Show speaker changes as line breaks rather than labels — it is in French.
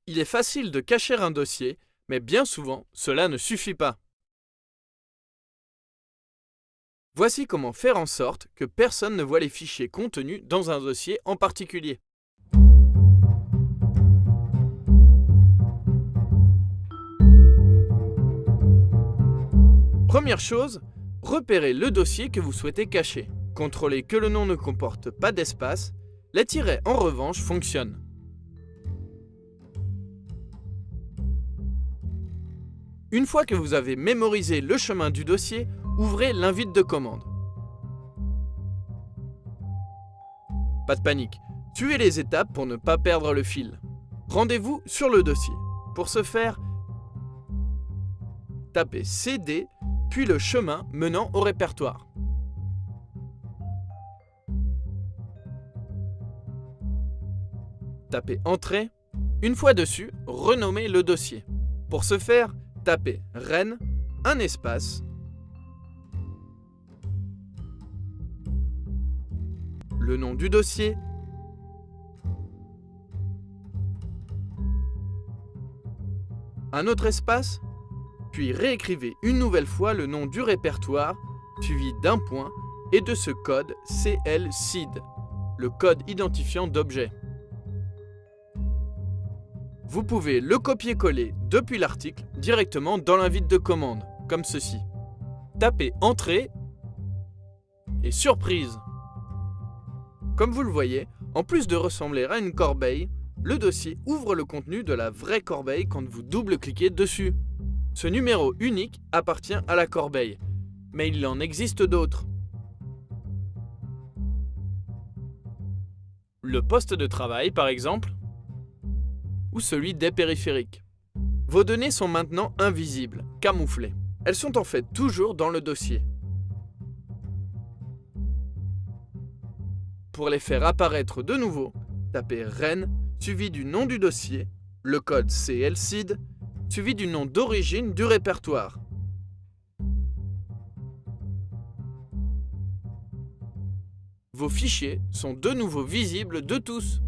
Il est facile de cacher un dossier, mais bien souvent, cela ne suffit pas. Voici comment faire en sorte que personne ne voit les fichiers contenus dans un dossier en particulier. Première chose, repérez le dossier que vous souhaitez cacher. Contrôlez que le nom ne comporte pas d'espace. Les tirets, en revanche, fonctionnent. Une fois que vous avez mémorisé le chemin du dossier, ouvrez l'invite de commande. Pas de panique, suivez les étapes pour ne pas perdre le fil. Rendez-vous sur le dossier. Pour ce faire, tapez CD, puis le chemin menant au répertoire. Tapez Entrée. Une fois dessus, renommez le dossier. Pour ce faire, tapez Rennes, un espace, le nom du dossier, un autre espace, puis réécrivez une nouvelle fois le nom du répertoire, suivi d'un point et de ce code CL-SID, le code identifiant d'objet. Vous pouvez le copier-coller depuis l'article directement dans l'invite de commande, comme ceci. Tapez Entrée et surprise! Comme vous le voyez, en plus de ressembler à une corbeille, le dossier ouvre le contenu de la vraie corbeille quand vous double-cliquez dessus. Ce numéro unique appartient à la corbeille, mais il en existe d'autres. Le poste de travail, par exemple, ou celui des périphériques. Vos données sont maintenant invisibles, camouflées. Elles sont en fait toujours dans le dossier. Pour les faire apparaître de nouveau, tapez Rennes, suivi du nom du dossier, le code CL-SID, suivi du nom d'origine du répertoire. Vos fichiers sont de nouveau visibles de tous.